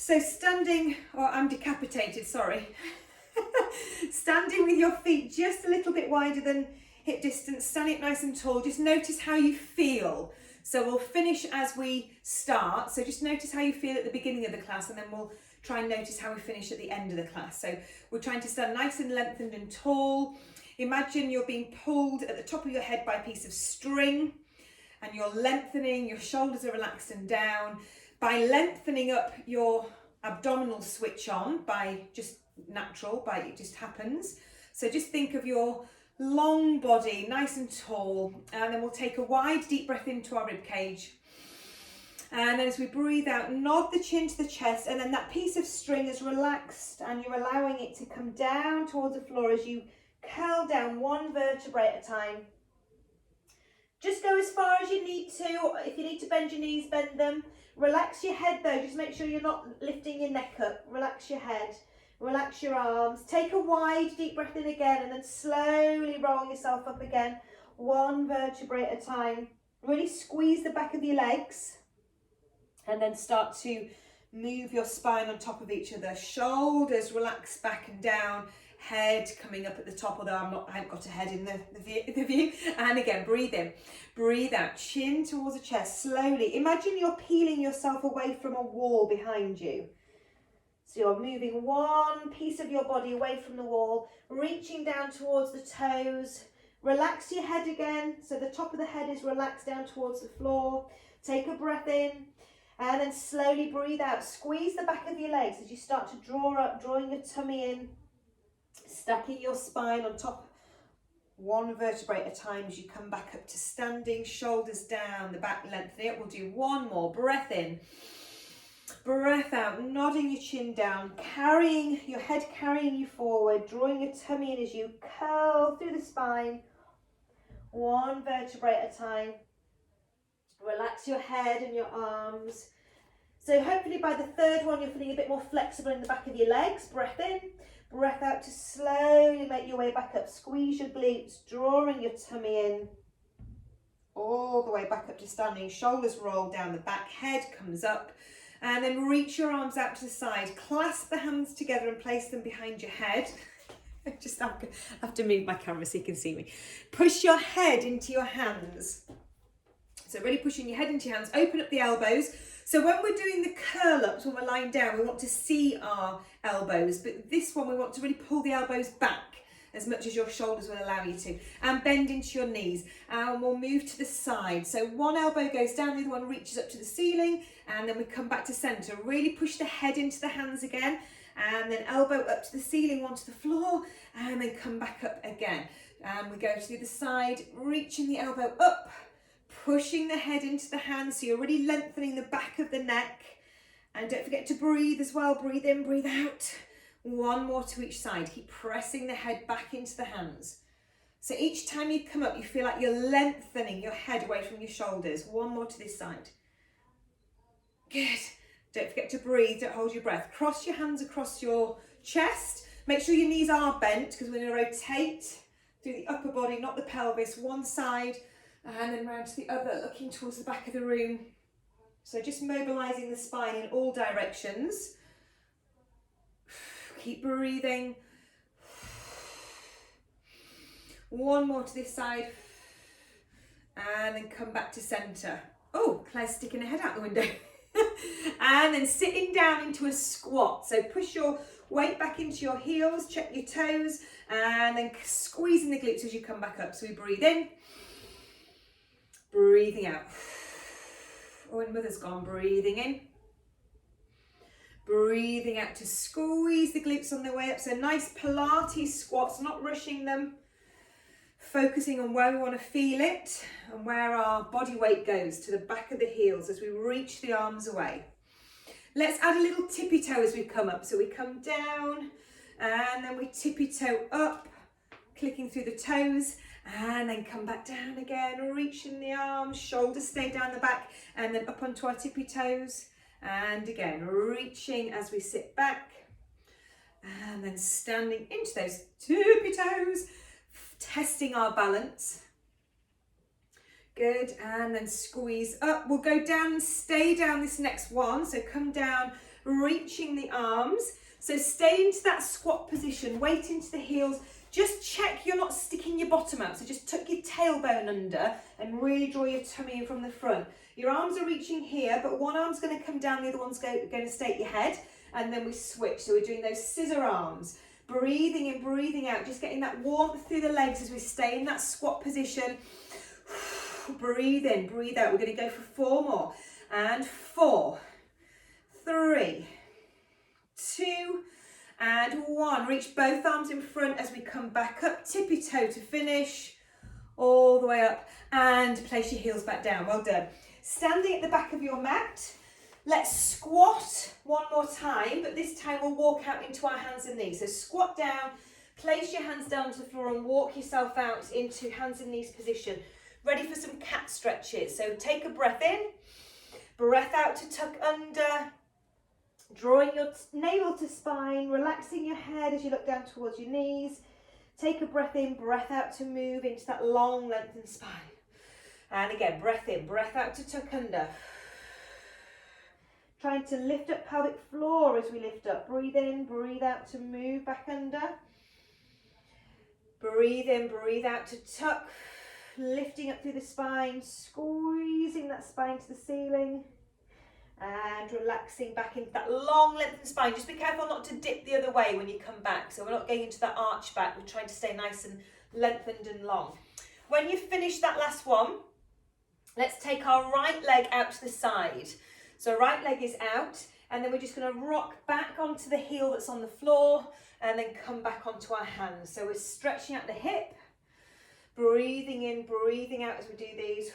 So standing, or I'm decapitated, sorry. Standing with your feet just a little bit wider than hip distance, standing up nice and tall. Just notice how you feel. So we'll finish as we start. So just notice how you feel at the beginning of the class, and then we'll try and notice how we finish at the end of the class. So we're trying to stand nice and lengthened and tall. Imagine you're being pulled at the top of your head by a piece of string, and you're lengthening, your shoulders are relaxed and down. By lengthening up, your abdominal switch on by just natural, by it just happens. So just think of your long body, nice and tall, and then we'll take a wide deep breath into our rib cage. And then as we breathe out, nod the chin to the chest, and then that piece of string is relaxed and you're allowing it to come down towards the floor as you curl down one vertebrae at a time. Just go as far as you need to. If you need to bend your knees, bend them. Relax your head though, just make sure you're not lifting your neck up. Relax your head, relax your arms. Take a wide deep breath in again, and then slowly roll yourself up again, one vertebrae at a time. Really squeeze the back of your legs, and then start to move your spine on top of each other. Shoulders relax back and down, head coming up at the top, although I haven't got a head in the view. And again, breathe in, breathe out, chin towards the chest, slowly. Imagine you're peeling yourself away from a wall behind you. So you're moving one piece of your body away from the wall, reaching down towards the toes. Relax your head again, so the top of the head is relaxed down towards the floor. Take a breath in, and then slowly breathe out. Squeeze the back of your legs as you start to draw up, drawing your tummy in. Stacking your spine on top, one vertebrae at a time as you come back up to standing, shoulders down, the back lengthening up. We'll do one more. Breath in, breath out, nodding your chin down, carrying your head, carrying you forward, drawing your tummy in as you curl through the spine, one vertebrae at a time. Relax your head and your arms. So hopefully by the third one, you're feeling a bit more flexible in the back of your legs. Breath in. Breath out to slowly make your way back up. Squeeze your glutes, drawing your tummy in. All the way back up to standing. Shoulders roll down the back, head comes up. And then reach your arms out to the side. Clasp the hands together and place them behind your head. I just have to move my camera so you can see me. Push your head into your hands. So really pushing your head into your hands. Open up the elbows. So when we're doing the curl ups, when we're lying down, we want to see our elbows, but this one we want to really pull the elbows back as much as your shoulders will allow you to, and bend into your knees, and we'll move to the side. So one elbow goes down, the other one reaches up to the ceiling, and then we come back to center. Really push the head into the hands again, and then elbow up to the ceiling, one to the floor, and then come back up again. And we go to the other side, reaching the elbow up, pushing the head into the hands, so you're really lengthening the back of the neck. And don't forget to breathe as well. Breathe in, breathe out. One more to each side. Keep pressing the head back into the hands. So each time you come up, you feel like you're lengthening your head away from your shoulders. One more to this side. Good. Don't forget to breathe. Don't hold your breath. Cross your hands across your chest. Make sure your knees are bent, because we're going to rotate through the upper body, not the pelvis. One side, and then round to the other, looking towards the back of the room. So just mobilising the spine in all directions. Keep breathing. One more to this side. And then come back to centre. Oh, Claire's sticking her head out the window. And then sitting down into a squat. So push your weight back into your heels, check your toes, and then squeezing the glutes as you come back up. So we breathe in, breathing out. Oh, and mother's gone. Breathing in, breathing out to squeeze the glutes on the way up. So nice Pilates squats, not rushing them. Focusing on where we want to feel it and where our body weight goes to the back of the heels as we reach the arms away. Let's add a little tippy toe as we come up. So we come down and then we tippy toe up, clicking through the toes, and then come back down again, reaching the arms, shoulders stay down the back, and then up onto our tippy toes. And again, reaching as we sit back, and then standing into those tippy toes, testing our balance. Good, and then squeeze up. We'll go down and stay down this next one. So come down reaching the arms. So stay into that squat position, weight into the heels. Just check you're not sticking your bottom out. So just tuck your tailbone under and really draw your tummy in from the front. Your arms are reaching here, but one arm's going to come down, the other one's going to stay at your head, and then we switch. So we're doing those scissor arms. Breathing in, breathing out, just getting that warmth through the legs as we stay in that squat position. Breathe in, breathe out. We're going to go for 4 more. And 4, 3, 2, and 1. Reach both arms in front as we come back up, tippy toe to finish, all the way up, and place your heels back down. Well done. Standing at the back of your mat, let's squat one more time, but this time we'll walk out into our hands and knees. So squat down, place your hands down to the floor and walk yourself out into hands and knees position. Ready for some cat stretches. So take a breath in, breath out to tuck under, drawing your navel to spine, relaxing your head as you look down towards your knees. Take a breath in, breath out to move into that long lengthened spine. And again, breath in, breath out to tuck under. Trying to lift up pelvic floor as we lift up. Breathe in, breathe out to move back under. Breathe in, breathe out to tuck. Lifting up through the spine, squeezing that spine to the ceiling. And relaxing back into that long lengthened spine. Just be careful not to dip the other way when you come back. So we're not going into that arch back. We're trying to stay nice and lengthened and long. When you finish that last one, let's take our right leg out to the side. So right leg is out, and then we're just going to rock back onto the heel that's on the floor and then come back onto our hands. So we're stretching out the hip, breathing in, breathing out as we do these.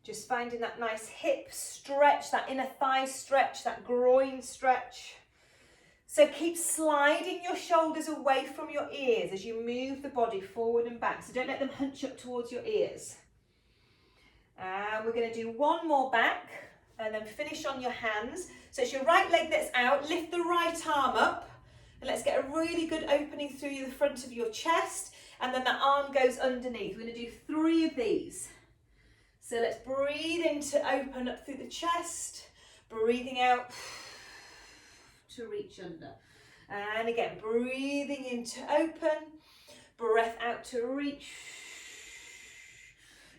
Just finding that nice hip stretch, that inner thigh stretch, that groin stretch. So keep sliding your shoulders away from your ears as you move the body forward and back. So don't let them hunch up towards your ears. And we're going to do one more back and then finish on your hands. So it's your right leg that's out. Lift the right arm up and let's get a really good opening through the front of your chest, and then that arm goes underneath. We're going to do 3 of these. So let's breathe in to open up through the chest, breathing out to reach under. And again, breathing in to open, breath out to reach.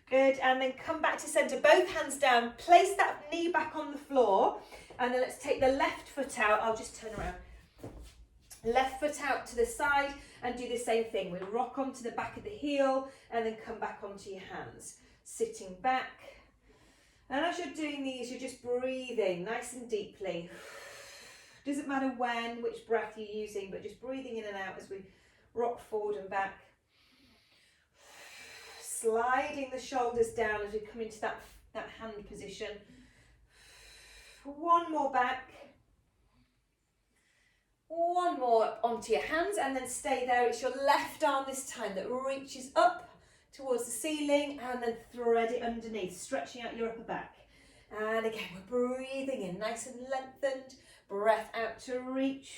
Good, and then come back to center, both hands down, place that knee back on the floor, and then let's take the left foot out. I'll just turn around. Left foot out to the side and do the same thing. We'll rock onto the back of the heel and then come back onto your hands. Sitting back. And as you're doing these, you're just breathing nice and deeply. Doesn't matter when, which breath you're using, but just breathing in and out as we rock forward and back. Sliding the shoulders down as we come into that hand position. One more back. One more up onto your hands and then stay there. It's your left arm this time that reaches up towards the ceiling and then thread it underneath, stretching out your upper back. And again, we're breathing in nice and lengthened. Breath out to reach.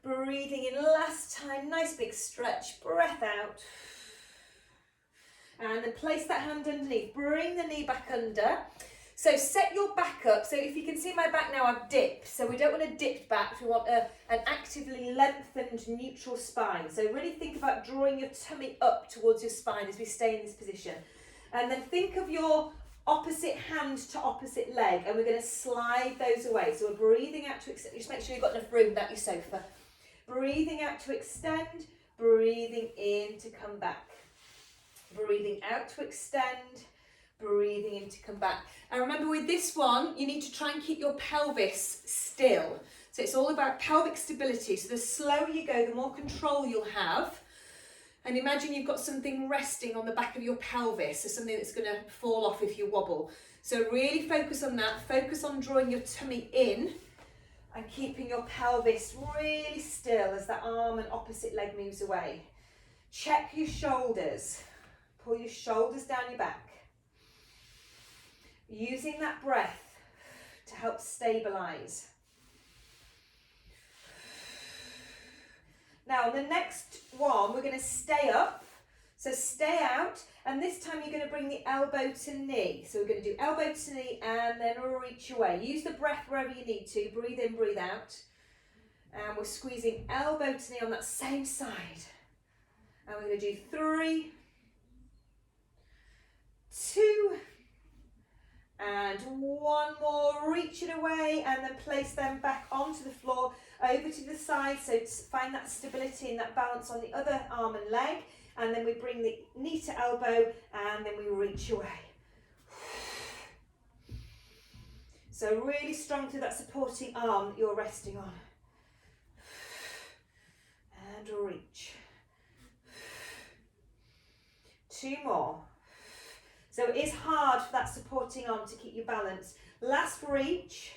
Breathing in last time, nice big stretch. Breath out. And then place that hand underneath. Bring the knee back under. So set your back up. So if you can see my back now, I've dipped. So we don't want to dip back. We want an actively lengthened neutral spine. So really think about drawing your tummy up towards your spine as we stay in this position. And then think of your opposite hand to opposite leg. And we're going to slide those away. So we're breathing out to extend. Just make sure you've got enough room without your sofa. Breathing out to extend. Breathing in to come back. Breathing out to extend. Breathing in to come back. And remember with this one, you need to try and keep your pelvis still. So it's all about pelvic stability. So the slower you go, the more control you'll have. And imagine you've got something resting on the back of your pelvis, so something that's going to fall off if you wobble. So really focus on that. Focus on drawing your tummy in and keeping your pelvis really still as that arm and opposite leg moves away. Check your shoulders. Pull your shoulders down your back. Using that breath to help stabilize. Now the next one, we're going to stay up. So stay out, and this time you're going to bring the elbow to knee. So we're going to do elbow to knee and then reach away. Use the breath wherever you need to. Breathe in, breathe out. And we're squeezing elbow to knee on that same side. And we're going to do 3, 2, and 1 more. Reach it away and then place them back onto the floor, over to the side. So find that stability and that balance on the other arm and leg. And then we bring the knee to elbow and then we reach away. So really strong through that supporting arm that you're resting on. And reach. 2 more. So it is hard for that supporting arm to keep you balanced. Last reach.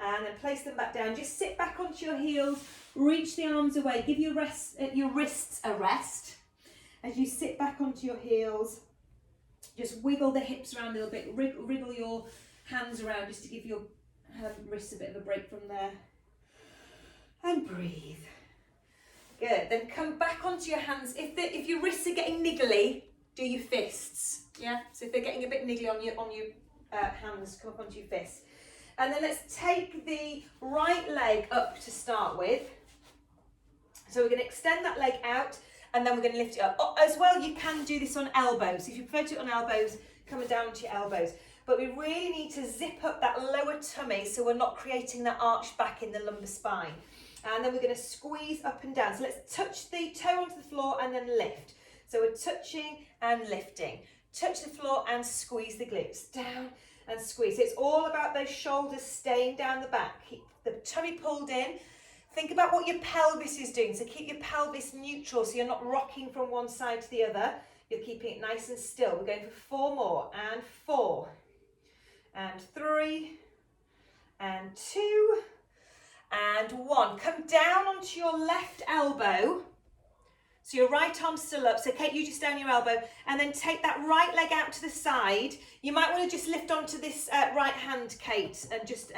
And then place them back down. Just sit back onto your heels. Reach the arms away. Give your wrists a rest. As you sit back onto your heels, just wiggle the hips around a little bit, wriggle your hands around just to give your wrists a bit of a break from there. And breathe. Good, then come back onto your hands. If your wrists are getting niggly, do your fists, yeah? So if they're getting a bit niggly on your hands, come up onto your fists. And then let's take the right leg up to start with. So we're going to extend that leg out, and then we're going to lift it up. Oh, as well, you can do this on elbows. If you prefer to do it on elbows, coming down to your elbows. But we really need to zip up that lower tummy so we're not creating that arch back in the lumbar spine. And then we're going to squeeze up and down. So let's touch the toe onto the floor and then lift. So we're touching and lifting. Touch the floor and squeeze the glutes. Down and squeeze. So it's all about those shoulders staying down the back. Keep the tummy pulled in. Think about what your pelvis is doing. So keep your pelvis neutral so you're not rocking from one side to the other. You're keeping it nice and still. We're going for 4 more. And 4. And 3. And 2. And 1. Come down onto your left elbow. So your right arm's still up. So Kate, you just down your elbow. And then take that right leg out to the side. You might want to just lift onto this right hand, Kate, and just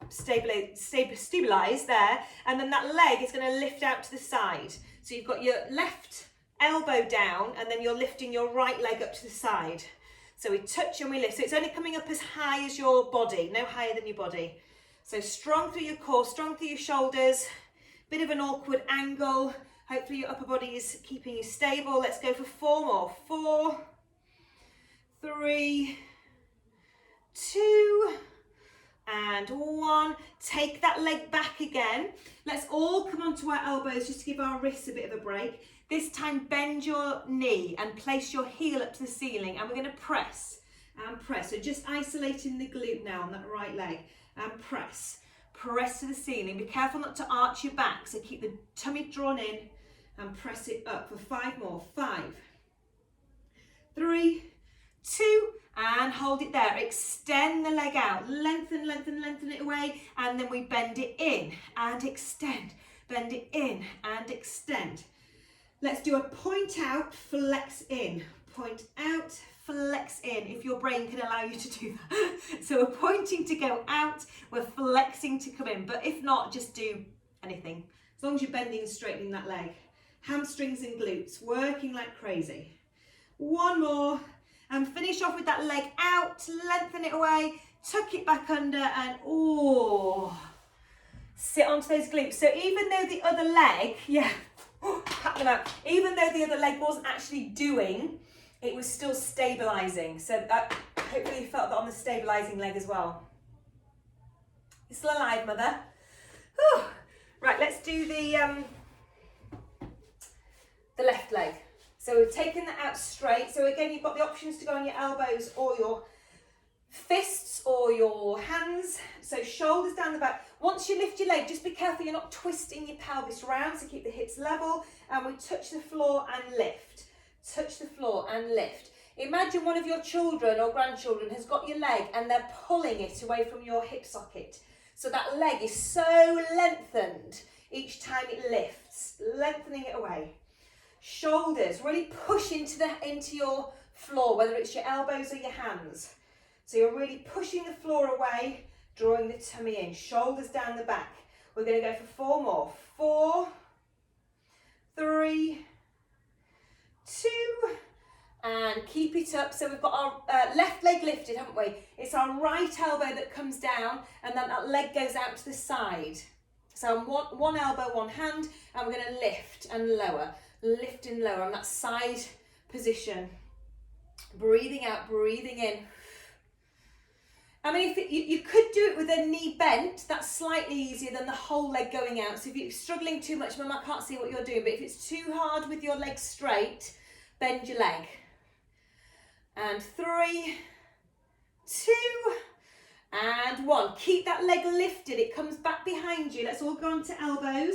stabilize there. And then that leg is going to lift out to the side. So you've got your left elbow down and then you're lifting your right leg up to the side. So we touch and we lift. So it's only coming up as high as your body, no higher than your body. So strong through your core, strong through your shoulders, bit of an awkward angle. Hopefully your upper body is keeping you stable. Let's go for 4 more. 4, 3, 2, and 1. Take that leg back again. Let's all come onto our elbows just to give our wrists a bit of a break. This time bend your knee and place your heel up to the ceiling, and we're going to press and press. So just isolating the glute now on that right leg, and press. Press to the ceiling. Be careful not to arch your back, so keep the tummy drawn in and press it up for 5 more. 5, 3, 2, and hold it there. Extend the leg out. Lengthen, lengthen, lengthen it away, and then we bend it in and extend. Bend it in and extend. Let's do a point out, flex in. Point out, flex in, if your brain can allow you to do that. So we're pointing to go out, we're flexing to come in, but if not, just do anything. As long as you're bending and straightening that leg. Hamstrings and glutes, working like crazy. 1 more, and finish off with that leg out, lengthen it away, tuck it back under, and sit onto those glutes. So even though the other leg, pat them out, even though the other leg wasn't actually doing, it was still stabilizing. So hopefully you felt that on the stabilizing leg as well. You're still alive, mother. Whew. Right, let's do the left leg. So we've taken that out straight. So again, you've got the options to go on your elbows or your fists or your hands. So shoulders down the back. Once you lift your leg, just be careful you're not twisting your pelvis round, so keep the hips level, and we touch the floor and lift. Touch the floor and lift. Imagine one of your children or grandchildren has got your leg and they're pulling it away from your hip socket. So that leg is so lengthened each time it lifts, lengthening it away. Shoulders, really push into your floor, whether it's your elbows or your hands. So you're really pushing the floor away, drawing the tummy in, shoulders down the back. We're going to go for 4 more. 4, 3, 2, and keep it up. So we've got our left leg lifted, haven't we? It's our right elbow that comes down, and then that leg goes out to the side. So one elbow, one hand, and we're going to lift and lower, lift and lower on that side position. Breathing out, breathing in. I mean, if you could do it with a knee bent, that's slightly easier than the whole leg going out. So if you're struggling too much, Mum, I can't see what you're doing, but if it's too hard with your leg straight, bend your leg. And 3, 2, and 1. Keep that leg lifted. It comes back behind you. Let's all go onto elbows,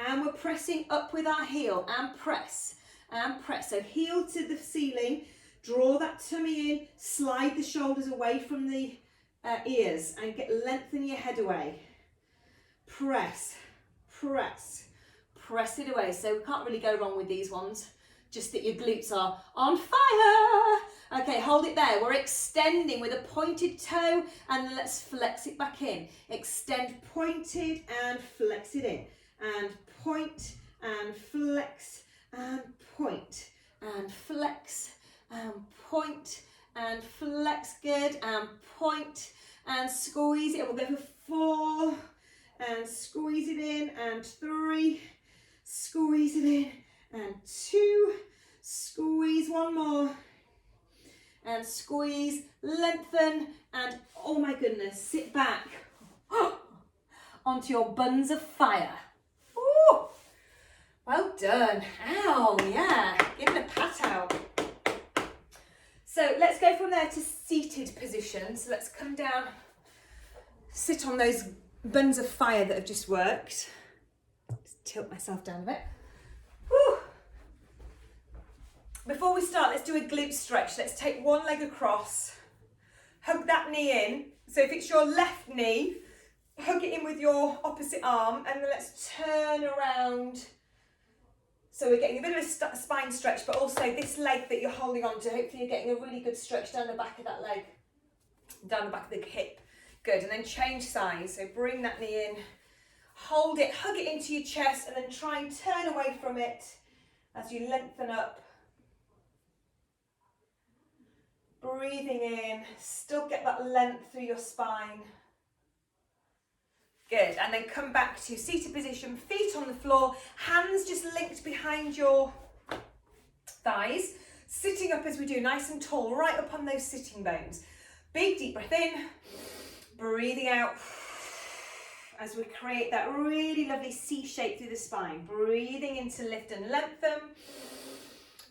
and we're pressing up with our heel, and press, and press. So heel to the ceiling, draw that tummy in, slide the shoulders away from the ears, and lengthen your head away. Press, press, press it away. So we can't really go wrong with these ones, just that your glutes are on fire. Okay, hold it there. We're extending with a pointed toe, and then let's flex it back in. Extend pointed and flex it in, and point and flex and point and flex and point and flex. Good, and point and squeeze it. We'll go for 4 and squeeze it in, and 3, squeeze it in, and 2, squeeze, one more, and squeeze, lengthen, and oh my goodness, sit back onto your buns of fire. Ooh, well done. Ow, yeah, give it a pat out. So let's go from there to seated position. So let's come down, sit on those buns of fire that have just worked. Just tilt myself down a bit. Whew. Before we start, let's do a glute stretch. Let's take one leg across, hug that knee in. So if it's your left knee, hug it in with your opposite arm, and then let's turn around. So we're getting a bit of a spine stretch, but also this leg that you're holding on to, hopefully you're getting a really good stretch down the back of that leg, down the back of the hip. Good, and then change sides. So bring that knee in, hold it, hug it into your chest, and then try and turn away from it as you lengthen up. Breathing in, still get that length through your spine. Good, and then come back to seated position, feet on the floor, hands just linked behind your thighs, sitting up as we do, nice and tall, right up on those sitting bones. Big deep breath in, breathing out as we create that really lovely C shape through the spine. Breathing in to lift and lengthen.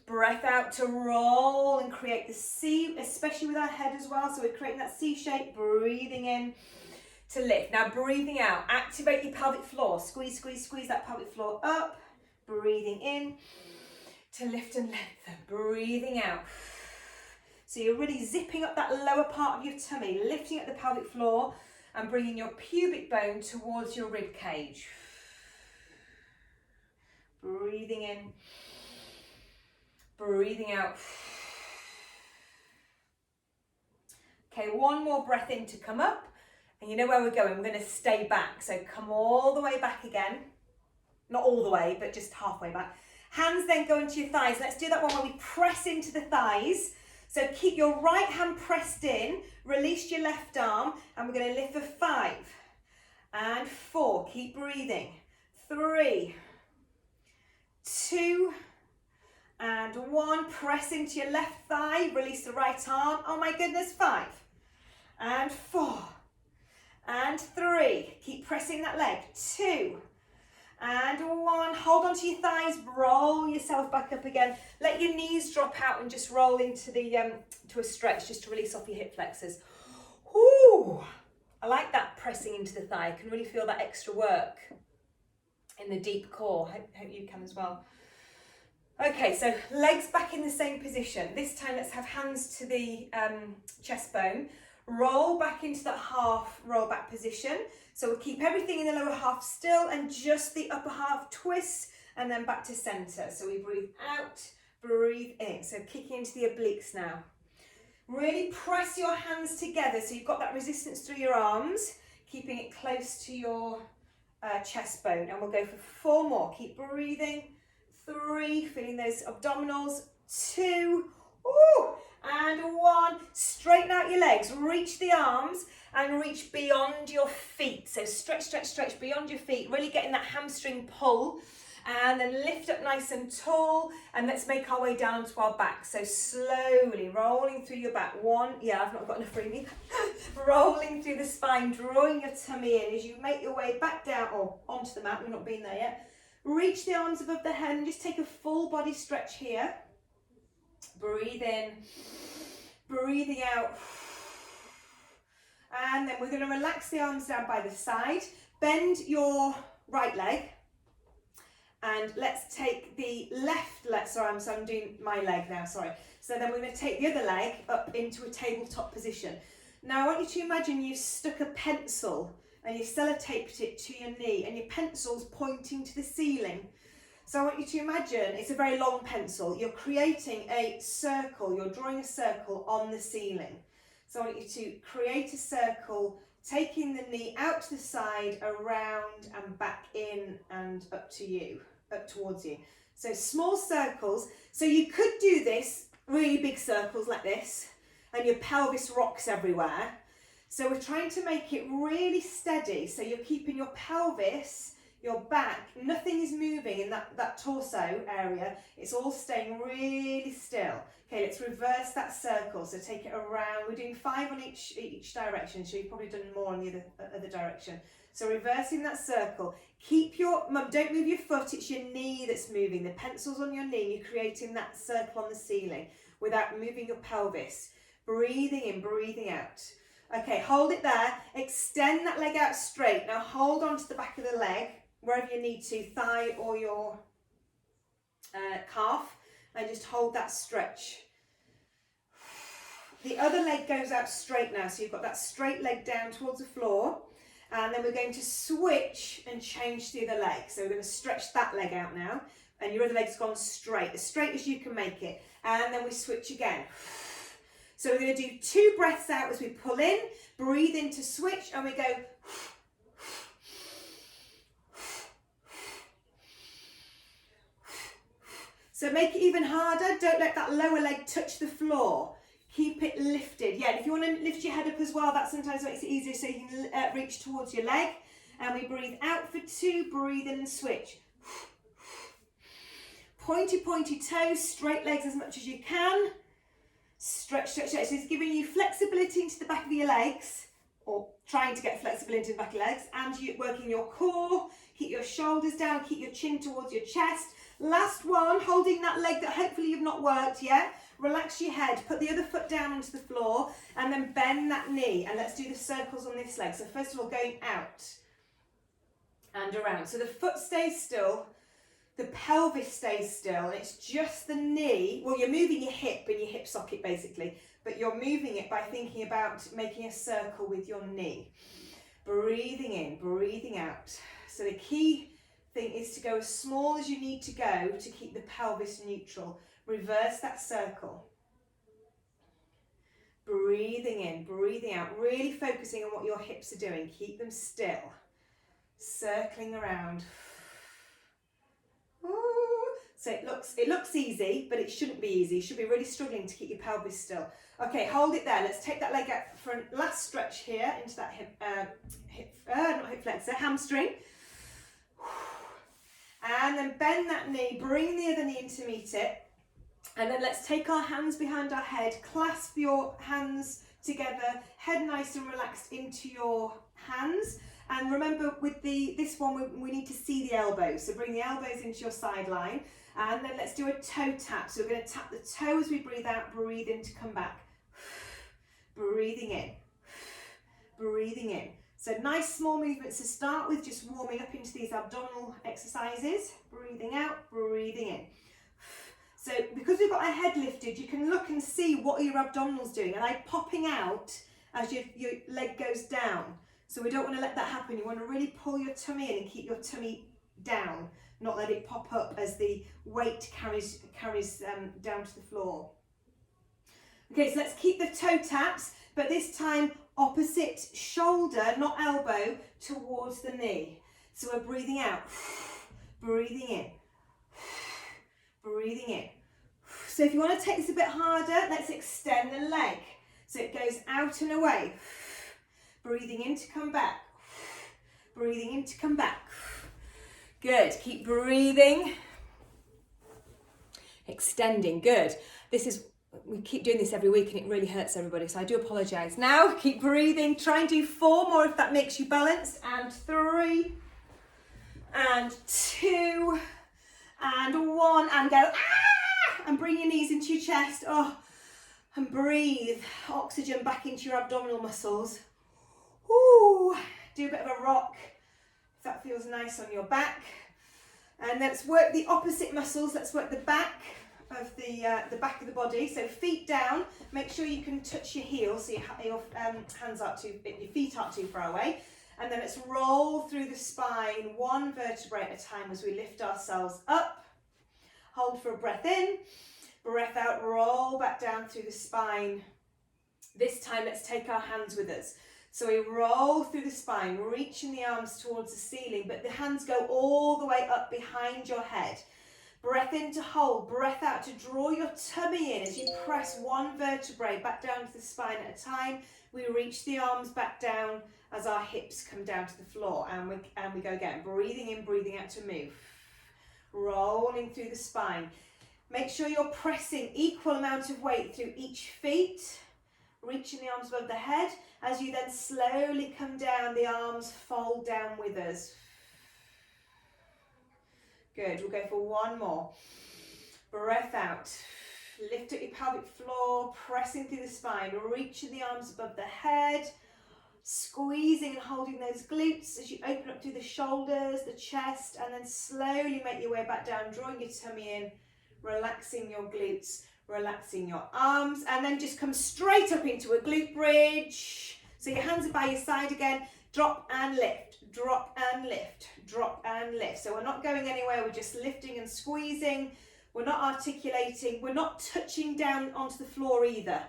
Breath out to roll and create the C, especially with our head as well. So we're creating that C shape, breathing in to lift. Now breathing out, activate your pelvic floor. Squeeze, squeeze, squeeze that pelvic floor up. Breathing in to lift and lengthen. Breathing out. So you're really zipping up that lower part of your tummy, lifting up the pelvic floor and bringing your pubic bone towards your rib cage. Breathing in. Breathing out. Okay, one more breath in to come up. And you know where we're going, we're going to stay back. So come all the way back again. Not all the way, but just halfway back. Hands then go into your thighs. Let's do that one where we press into the thighs. So keep your right hand pressed in, release your left arm, and we're going to lift for 5 and 4. Keep breathing. 3, 2, and 1. Press into your left thigh, release the right arm. Oh my goodness, 5 and 4. And 3, keep pressing that leg. 2 and 1. Hold on to your thighs, roll yourself back up again. Let your knees drop out and just roll into the to a stretch, just to release off your hip flexors. Ooh, I like that pressing into the thigh. I can really feel that extra work in the deep core. Hope you can as well. Okay, so legs back in the same position. This time let's have hands to the chest bone. Roll back into that half roll back position. So we'll keep everything in the lower half still and just the upper half twist and then back to center. So we breathe out, breathe in. So kicking into the obliques now. Really press your hands together so you've got that resistance through your arms, keeping it close to your chest bone. And we'll go for 4 more. Keep breathing. 3, feeling those abdominals. 2, ooh, and 1. Straighten out your legs, reach the arms and reach beyond your feet. So stretch, stretch, stretch beyond your feet, really getting that hamstring pull. And then lift up nice and tall, and let's make our way down to our back. So slowly rolling through your back. 1, yeah, I've not got enough room either. Rolling through the spine, drawing your tummy in as you make your way back down or onto the mat. We've not been there yet. Reach the arms above the head and just take a full body stretch here. Breathe in, breathing out. And then we're going to relax the arms down by the side. Bend your right leg. And let's take the left leg, sorry, I'm doing my leg now, sorry. So then we're going to take the other leg up into a tabletop position. Now I want you to imagine you've stuck a pencil and you've sellotaped it to your knee and your pencil's pointing to the ceiling. So I want you to imagine, it's a very long pencil, you're creating a circle, you're drawing a circle on the ceiling. So I want you to create a circle, taking the knee out to the side, around and back in and up to you. Up towards you. So small circles. So you could do this, really big circles like this, and your pelvis rocks everywhere. So we're trying to make it really steady. So you're keeping your pelvis, your back, nothing is moving in that torso area. It's all staying really still. Okay, let's reverse that circle. So take it around. We're doing 5 on each direction. So you've probably done more on the other direction. So reversing that circle, keep your, don't move your foot, it's your knee that's moving. The pencil's on your knee, you're creating that circle on the ceiling without moving your pelvis. Breathing in, breathing out. Okay, hold it there, extend that leg out straight. Now hold on to the back of the leg, wherever you need to, thigh or your calf, and just hold that stretch. The other leg goes out straight now, so you've got that straight leg down towards the floor. And then we're going to switch and change the other leg. So we're going to stretch that leg out now. And your other leg's gone straight as you can make it. And then we switch again. So we're going to do 2 breaths out as we pull in. Breathe in to switch. And we go. So make it even harder. Don't let that lower leg touch the floor. Keep it lifted. Yeah, if you want to lift your head up as well, that sometimes makes it easier so you can reach towards your leg. And we breathe out for 2, breathe in and switch. Pointy, pointy toes, straight legs as much as you can. Stretch, stretch, stretch. So it's giving you flexibility into the back of your legs, or trying to get flexibility into the back of your legs, and you're working your core. Keep your shoulders down, keep your chin towards your chest. Last one, holding that leg that hopefully you've not worked yet. Relax your head, put the other foot down onto the floor and then bend that knee, and let's do the circles on this leg. So first of all, going out and around. So the foot stays still, the pelvis stays still, and it's just the knee. Well, you're moving your hip and your hip socket basically, but you're moving it by thinking about making a circle with your knee. Breathing in, breathing out. So the key thing is to go as small as you need to go to keep the pelvis neutral. Reverse that circle. Breathing in, breathing out, really focusing on what your hips are doing. Keep them still. Circling around. Ooh. So it looks easy, but it shouldn't be easy. You should be really struggling to keep your pelvis still. Okay, hold it there. Let's take that leg out for a last stretch here into that hamstring. And then bend that knee, bring the other knee in to meet it. And then let's take our hands behind our head, clasp your hands together, head nice and relaxed into your hands. And remember with this one, we need to see the elbows. So bring the elbows into your sideline. And then let's do a toe tap. So we're going to tap the toe as we breathe out, breathe in to come back. Breathing in, breathing in. So nice small movements to start with, just warming up into these abdominal exercises. Breathing out, breathing in. So because we've got our head lifted, you can look and see what are your abdominals doing. Are they popping out as your leg goes down? So we don't want to let that happen. You want to really pull your tummy in and keep your tummy down, not let it pop up as the weight carries down to the floor. Okay, so let's keep the toe taps, but this time opposite shoulder, not elbow, towards the knee. So we're breathing out, breathing in, breathing in. So if you want to take this a bit harder, let's extend the leg. So it goes out and away. Breathing in to come back. Breathing in to come back. Good, keep breathing. Extending, good. We keep doing this every week and it really hurts everybody, so I do apologise. Now, keep breathing. Try and do 4 more if that makes you balanced. And 3, and 2, and 1, and go, ah! And bring your knees into your chest. Oh, and breathe oxygen back into your abdominal muscles. Ooh. Do a bit of a rock if that feels nice on your back. And let's work the opposite muscles. Let's work the back of the back of the body. So feet down. Make sure you can touch your heels so your hands aren't too, your feet aren't too far away. And then let's roll through the spine 1 vertebrae at a time as we lift ourselves up. Hold for a breath in. Breath out, roll back down through the spine. This time, let's take our hands with us. So we roll through the spine, reaching the arms towards the ceiling, but the hands go all the way up behind your head. Breath in to hold, breath out to draw your tummy in as you press 1 vertebrae back down to the spine at a time. We reach the arms back down as our hips come down to the floor, and we go again. Breathing in, breathing out to move. Rolling through the spine. Make sure you're pressing equal amount of weight through each feet, reaching the arms above the head. As you then slowly come down, the arms fold down with us. Good, we'll go for 1 more. Breath out. Lift up your pelvic floor, pressing through the spine, reaching the arms above the head, squeezing and holding those glutes as you open up through the shoulders, the chest, and then slowly make your way back down, drawing your tummy in, relaxing your glutes, relaxing your arms, and then just come straight up into a glute bridge. So your hands are by your side again. Drop and lift, drop and lift, drop and lift. So we're not going anywhere, we're just lifting and squeezing. We're not articulating, we're not touching down onto the floor either.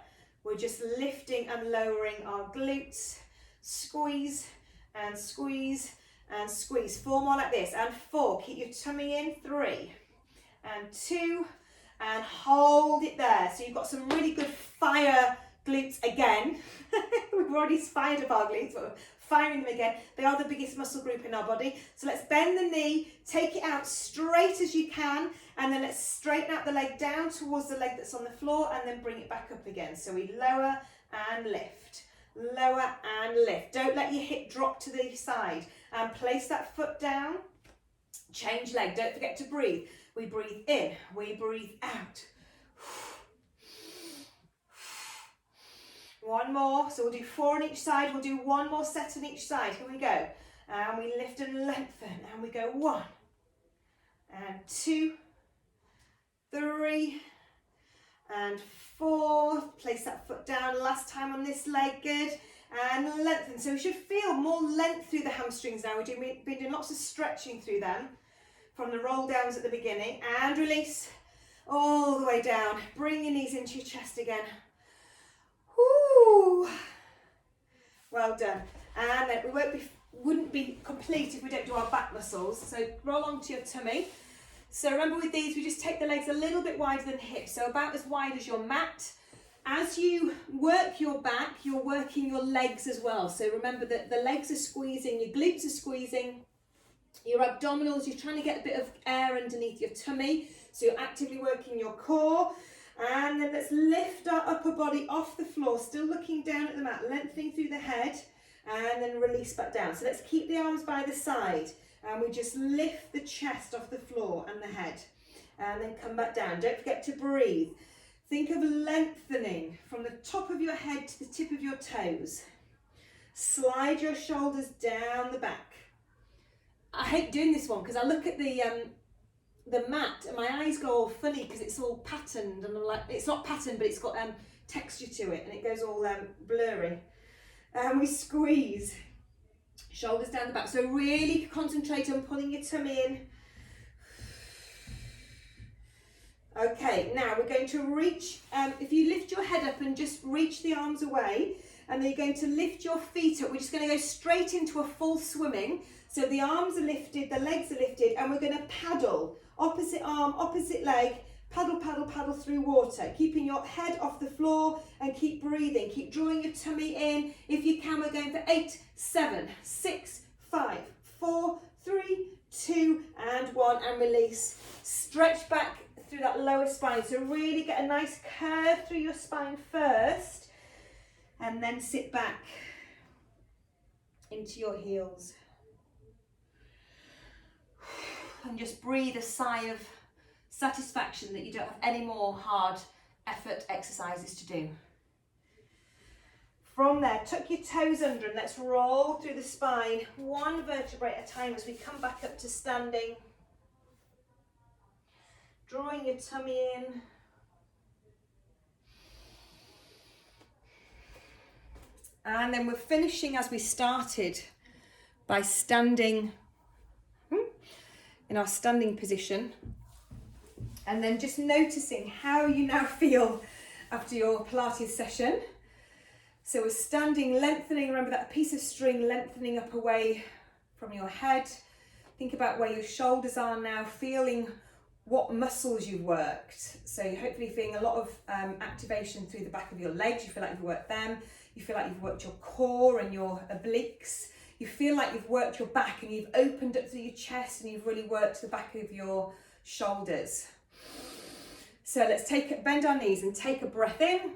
We're just lifting and lowering our glutes. Squeeze and squeeze and squeeze. 4 more like this, and 4. Keep your tummy in. 3 and 2, and hold it there. So you've got some really good fire glutes again. We've already fired up our glutes, but we're firing them again. They are the biggest muscle group in our body. So let's bend the knee, take it out straight as you can, and then let's straighten out the leg down towards the leg that's on the floor, and then bring it back up again. So we lower and lift, lower and lift. Don't let your hip drop to the side, and place that foot down. Change leg. Don't forget to breathe. We breathe in, we breathe out. 1 more, so we'll do 4 on each side. We'll do 1 more set on each side. Here we go. And we lift and lengthen, and we go 1 and 2, 3 and 4. Place that foot down. Last time on this leg, good. And lengthen. So we should feel more length through the hamstrings now. We've been doing lots of stretching through them from the roll downs at the beginning. And release all the way down. Bring your knees into your chest again. Woo. Well done. And then we wouldn't be complete if we don't do our back muscles. So roll onto your tummy. So remember with these, we just take the legs a little bit wider than the hips, so about as wide as your mat. As you work your back, you're working your legs as well. So remember that the legs are squeezing, your glutes are squeezing, your abdominals, you're trying to get a bit of air underneath your tummy. So you're actively working your core. And then let's lift our upper body off the floor, still looking down at the mat, lengthening through the head, and then release back down. So let's keep the arms by the side, and we just lift the chest off the floor and the head, and then come back down. Don't forget to breathe. Think of lengthening from the top of your head to the tip of your toes. Slide your shoulders down the back. I hate doing this one because I look at the mat and my eyes go all funny because it's all patterned, and I'm like, it's not patterned, but it's got texture to it, and it goes all blurry. And we squeeze, shoulders down the back. So really concentrate on pulling your tummy in. Okay, now we're going to reach, if you lift your head up and just reach the arms away, and then you're going to lift your feet up. We're just going to go straight into a full swimming. So the arms are lifted, the legs are lifted, and we're going to paddle. Opposite arm, opposite leg, paddle, paddle, paddle through water, keeping your head off the floor and keep breathing. Keep drawing your tummy in. If you can, we're going for 8, 7, 6, 5, 4, 3, 2, and 1, and release. Stretch back through that lower spine. So really get a nice curve through your spine first, and then sit back into your heels. And just breathe a sigh of satisfaction that you don't have any more hard effort exercises to do. From there, tuck your toes under and let's roll through the spine, one vertebrae at a time as we come back up to standing. Drawing your tummy in. And then we're finishing as we started by standing in our standing position, and then just noticing how you now feel after your Pilates session. So we're standing, lengthening, remember that piece of string lengthening up away from your head. Think about where your shoulders are now, feeling what muscles you've worked. So you're hopefully feeling a lot of activation through the back of your legs. You feel like you've worked them. You feel like you've worked your core and your obliques. You feel like you've worked your back and you've opened up through your chest and you've really worked the back of your shoulders. So let's bend our knees and take a breath in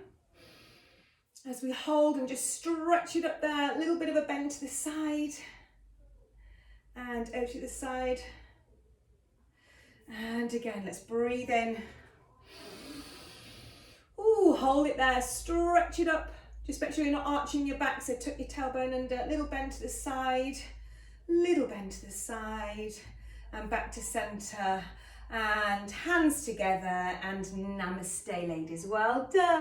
as we hold and just stretch it up there. A little bit of a bend to the side and over to the side. And again, let's breathe in. Ooh, hold it there, stretch it up. Just make sure you're not arching your back, so tuck your tailbone under, little bend to the side, little bend to the side, and back to center, and hands together, and namaste, ladies. Well done.